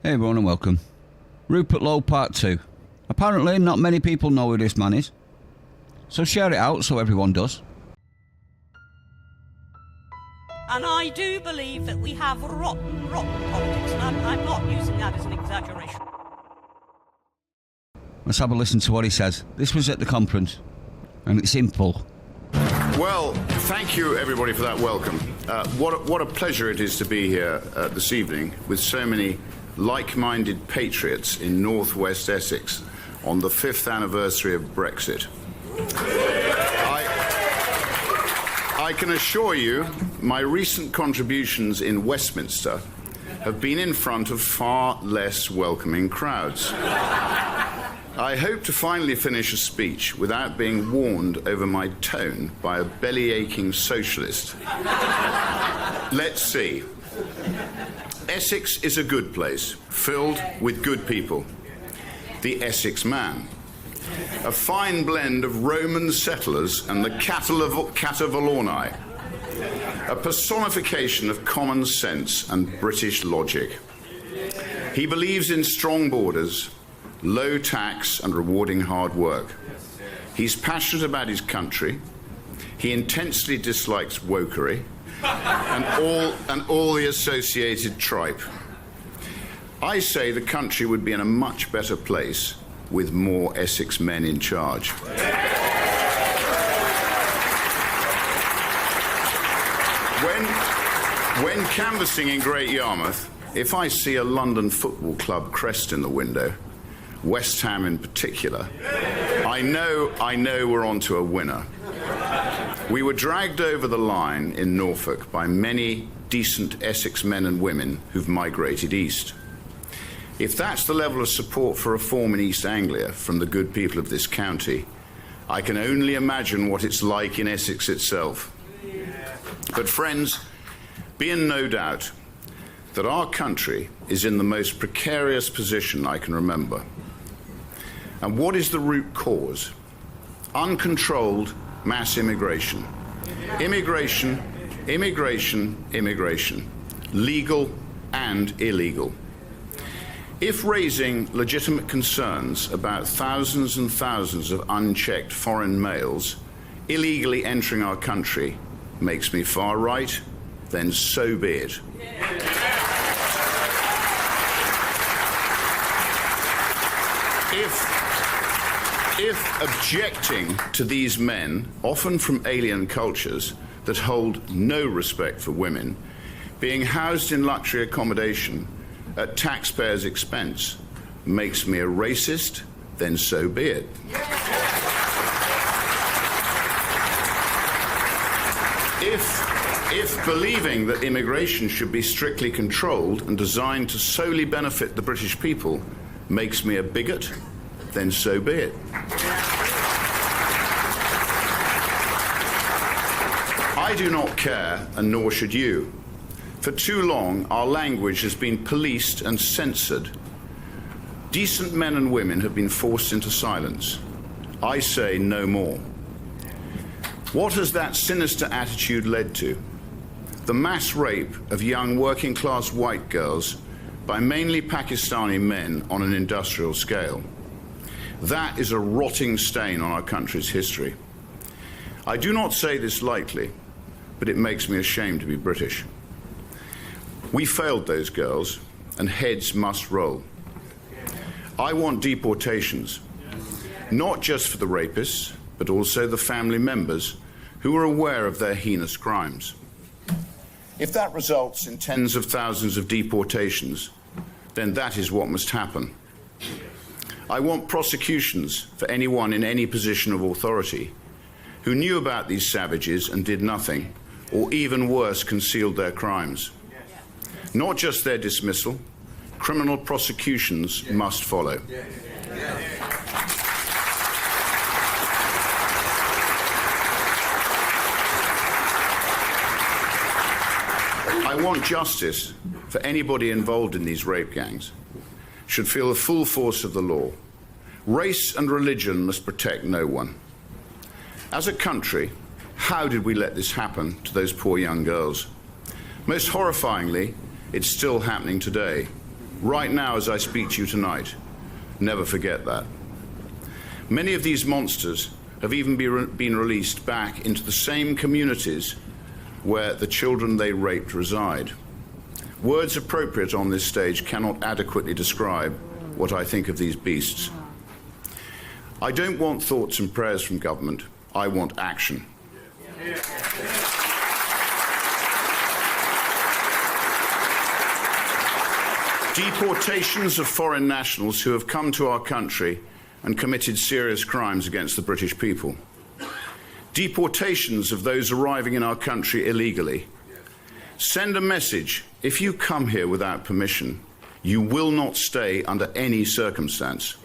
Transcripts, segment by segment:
Hey everyone and welcome. Rupert Lowe Part 2. Apparently not many people know who this man is, so share it out so everyone does. And I do believe that we have rotten politics, and I'm not using that as an exaggeration. Let's have a listen to what he says. This was at the conference, and it's in full. Well, thank you everybody for that welcome. What a pleasure it is to be here this evening with so many like-minded patriots in northwest Essex on the 5th anniversary of Brexit. I can assure you my recent contributions in Westminster have been in front of far less welcoming crowds. I hope to finally finish a speech without being warned over my tone by a belly-aching socialist. Let's see. Essex is a good place, filled with good people. The Essex man. A fine blend of Roman settlers and the Catavalorni. A personification of common sense and British logic. He believes in strong borders, low tax and rewarding hard work. He's passionate about his country. He intensely dislikes wokery and all the associated tripe. I say the country would be in a much better place with more Essex men in charge. When canvassing in Great Yarmouth, if I see a London Football Club crest in the window, West Ham in particular, I know we're onto a winner. We were dragged over the line in Norfolk by many decent Essex men and women who've migrated east. If that's the level of support for reform in East Anglia from the good people of this county, I can only imagine what it's like in Essex itself. But friends, be in no doubt that our country is in the most precarious position I can remember. And what is the root cause? Uncontrolled mass immigration. Immigration, immigration, immigration. Legal and illegal. If raising legitimate concerns about thousands and thousands of unchecked foreign males illegally entering our country makes me far right, then so be it. If objecting to these men, often from alien cultures that hold no respect for women, being housed in luxury accommodation at taxpayers' expense makes me a racist, then so be it. If believing that immigration should be strictly controlled and designed to solely benefit the British people makes me a bigot, then so be it. I do not care, and nor should you. For too long, our language has been policed and censored. Decent men and women have been forced into silence. I say no more. What has that sinister attitude led to? The mass rape of young working-class white girls by mainly Pakistani men on an industrial scale. That is a rotting stain on our country's history. I do not say this lightly, but it makes me ashamed to be British. We failed those girls, and heads must roll. I want deportations, not just for the rapists, but also the family members who are aware of their heinous crimes. If that results in tens of thousands of deportations, then that is what must happen. I want prosecutions for anyone in any position of authority who knew about these savages and did nothing, or even worse, concealed their crimes. Not just their dismissal, criminal prosecutions must follow. I want justice for anybody involved in these rape gangs. Should feel the full force of the law. Race and religion must protect no one. As a country, how did we let this happen to those poor young girls? Most horrifyingly, it's still happening today. right now as I speak to you tonight. Never forget that. Many of these monsters have even been released back into the same communities where the children they raped reside. Words appropriate on this stage cannot adequately describe what I think of these beasts. I don't want thoughts and prayers from government. I want action. Deportations of foreign nationals who have come to our country and committed serious crimes against the British people. Deportations of those arriving in our country illegally. Send a message: if you come here without permission, you will not stay under any circumstance.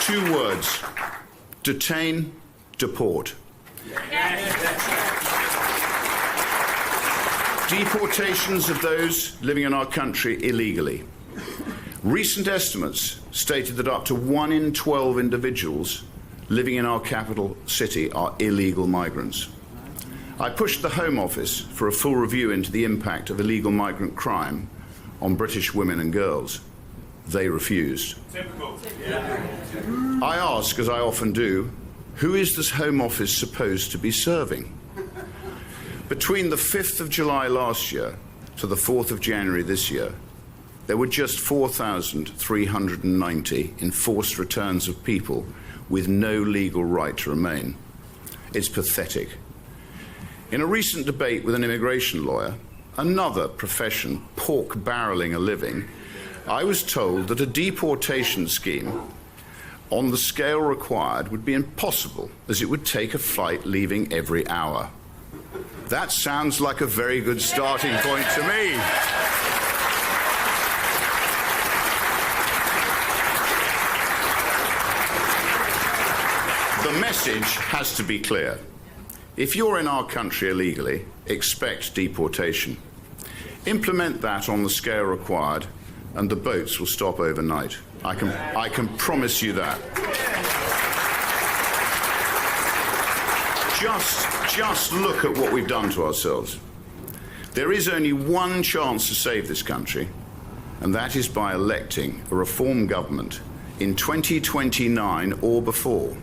Two words: detain, deport. Deportations of those living in our country illegally. Recent estimates stated that up to 1 in 12 individuals living in our capital city are illegal migrants. I pushed the Home Office for a full review into the impact of illegal migrant crime on British women and girls. They refused. I ask, as I often do, who is this Home Office supposed to be serving? Between the 5th of July last year to the 4th of January this year, there were just 4,390 enforced returns of people with no legal right to remain. It's pathetic. In a recent debate with an immigration lawyer, another profession pork-barreling a living, I was told that a deportation scheme on the scale required would be impossible, as it would take a flight leaving every hour. That sounds like a very good starting point to me. The message has to be clear. If you're in our country illegally, expect deportation. Implement that on the scale required, and the boats will stop overnight. I can promise you that. Just look at what we've done to ourselves. There is only one chance to save this country, and that is by electing a reform government in 2029 or before.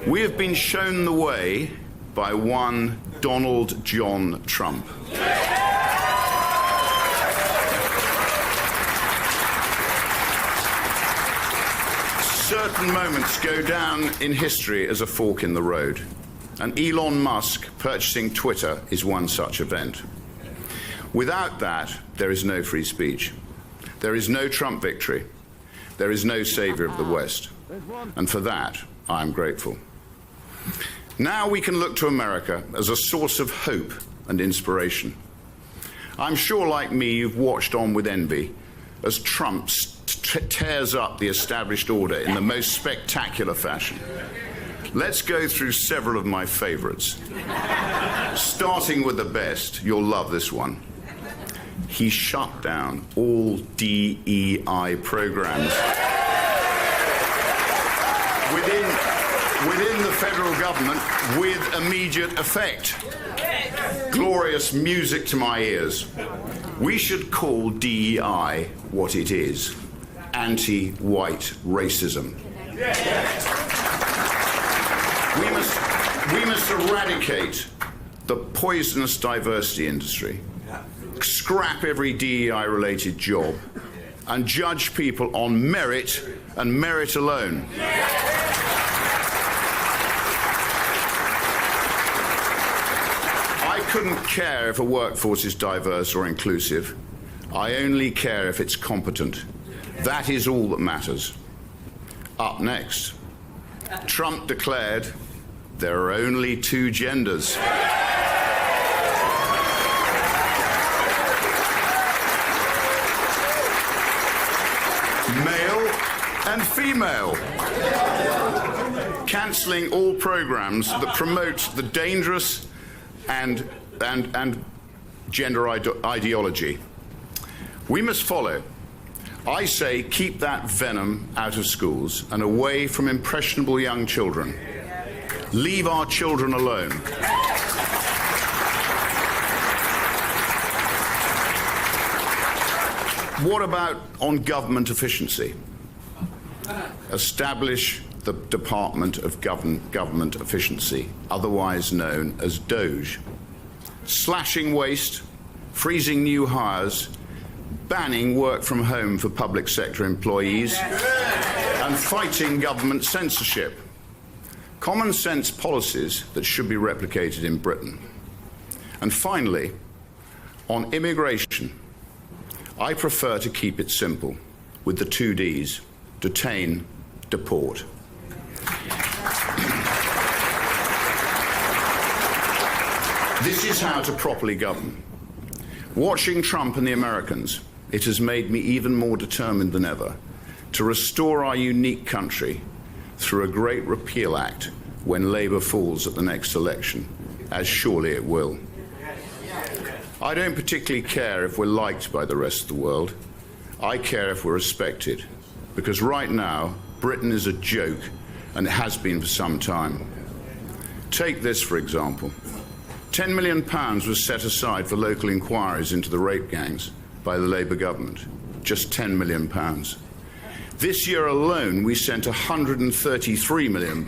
We have been shown the way by one Donald John Trump. Certain moments go down in history as a fork in the road, and Elon Musk purchasing Twitter is one such event. Without that, there is no free speech. There is no Trump victory. There is no savior of the West. And for that, I am grateful. Now we can look to America as a source of hope and inspiration. I'm sure, like me, you've watched on with envy as Trump tears up the established order in the most spectacular fashion. Let's go through several of my favorites. Starting with the best, you'll love this one. He shut down all DEI programs within the federal government with immediate effect. Glorious music to my ears. We should call DEI what it is: anti-white racism. We must eradicate the poisonous diversity industry, scrap every DEI-related job, and judge people on merit and merit alone. I couldn't care if a workforce is diverse or inclusive. I only care if it's competent. That is all that matters. Up next, Trump declared there are only two genders. Male and female. Cancelling all programs that promote the dangerous and gender ideology. We must follow. I say keep that venom out of schools and away from impressionable young children. Leave our children alone. What about on government efficiency? Establish the Department of Government Efficiency, otherwise known as DOGE. Slashing waste, freezing new hires, banning work from home for public sector employees, and fighting government censorship. Common sense policies that should be replicated in Britain. And finally, on immigration, I prefer to keep it simple with the 2 Ds: detain, deport. This is how to properly govern. Watching Trump and the Americans, it has made me even more determined than ever to restore our unique country through a great repeal act when Labour falls at the next election, as surely it will. I don't particularly care if we're liked by the rest of the world. I care if we're respected, because right now, Britain is a joke, and it has been for some time. Take this, for example. £10 million was set aside for local inquiries into the rape gangs by the Labour government. Just £10 million. This year alone, we sent £133 million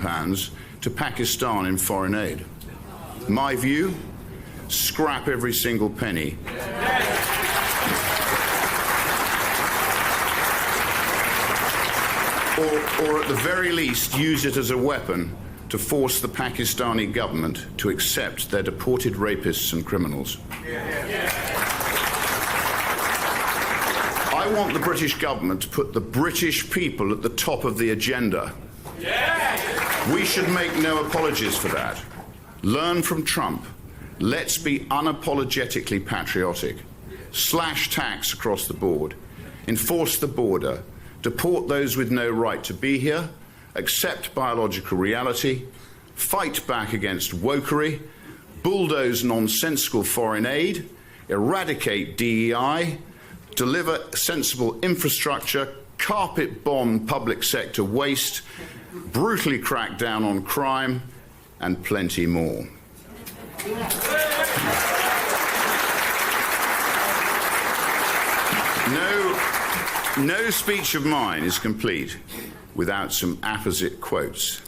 to Pakistan in foreign aid. My view? Scrap every single penny. Or at the very least, use it as a weapon to force the Pakistani government to accept their deported rapists and criminals. I want the British government to put the British people at the top of the agenda. We should make no apologies for that. Learn from Trump. Let's be unapologetically patriotic. Slash tax across the board. Enforce the border. Deport those with no right to be here. Accept biological reality. Fight back against wokery. Bulldoze nonsensical foreign aid. Eradicate DEI. Deliver sensible infrastructure. Carpet bomb public sector waste. Brutally crack down on crime. And plenty more. No speech of mine is complete without some apposite quotes.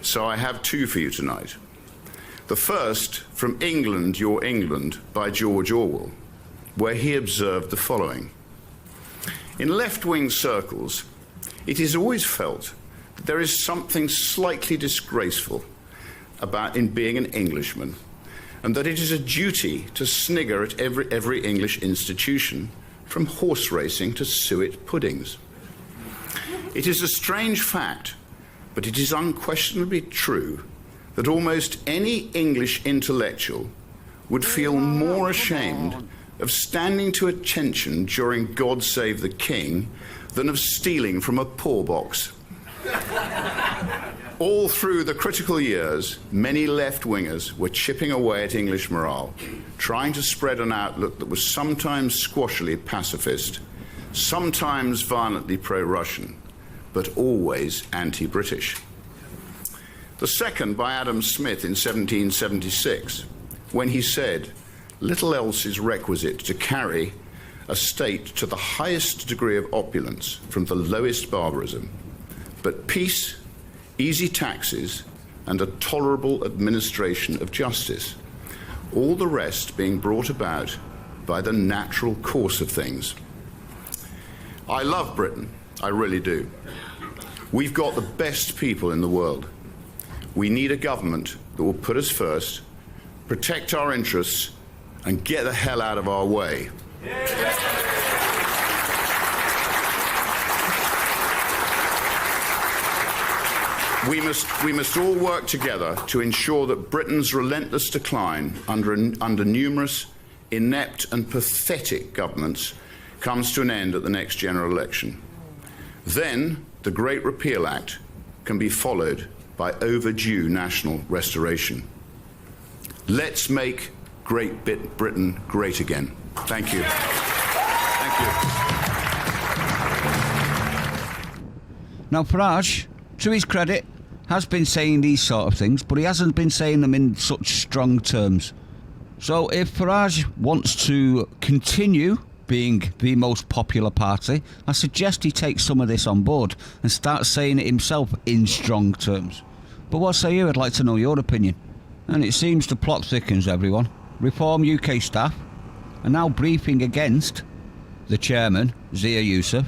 So I have two for you tonight. The first from England, Your England by George Orwell, where he observed the following. In left-wing circles, it is always felt that there is something slightly disgraceful about in being an Englishman, and that it is a duty to snigger at every English institution, from horse racing to suet puddings. It is a strange fact, but it is unquestionably true that almost any English intellectual would feel more ashamed of standing to attention during God Save the King than of stealing from a poor box. All through the critical years, many left-wingers were chipping away at English morale, trying to spread an outlook that was sometimes squashily pacifist, sometimes violently pro-Russian, but always anti-British. The second by Adam Smith in 1776, when he said, "Little else is requisite to carry a state to the highest degree of opulence from the lowest barbarism, but peace, easy taxes, and a tolerable administration of justice, all the rest being brought about by the natural course of things." I love Britain, I really do. We've got the best people in the world. We need a government that will put us first, protect our interests, and get the hell out of our way. We must all work together to ensure that Britain's relentless decline under numerous inept and pathetic governments comes to an end at the next general election. Then the Great Repeal Act can be followed by overdue national restoration. Let's make Great Britain great again. Thank you. Thank you. Now, Farage, to his credit, has been saying these sort of things, but he hasn't been saying them in such strong terms. So if Farage wants to continue being the most popular party, I suggest he takes some of this on board and starts saying it himself in strong terms. But what say you? I'd like to know your opinion. And it seems the plot thickens, everyone. Reform UK staff are now briefing against the chairman, Zia Yusuf,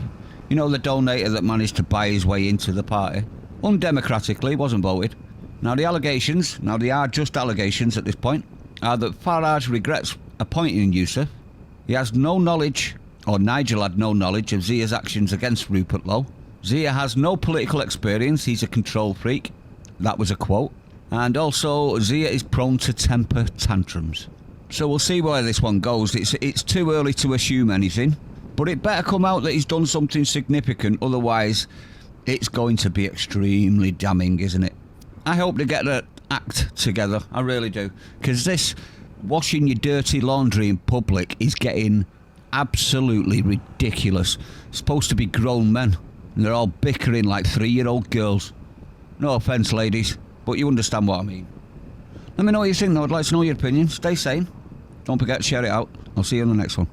you know, the donator that managed to buy his way into the party. Undemocratically, wasn't voted. Now the allegations, now they are just allegations at this point, are that Farage regrets appointing Yusuf. He has no knowledge, or Nigel had no knowledge, of Zia's actions against Rupert Lowe. Zia has no political experience, he's a control freak. That was a quote. And also, Zia is prone to temper tantrums. So we'll see where this one goes. It's too early to assume anything. But it better come out that he's done something significant, otherwise it's going to be extremely damning, isn't it? I hope they get their act together, I really do. Because this washing your dirty laundry in public is getting absolutely ridiculous. It's supposed to be grown men, and they're all bickering like 3-year-old girls. No offence, ladies, but you understand what I mean. Let me know what you think, though. I'd like to know your opinion. Stay sane. Don't forget to share it out. I'll see you in the next one.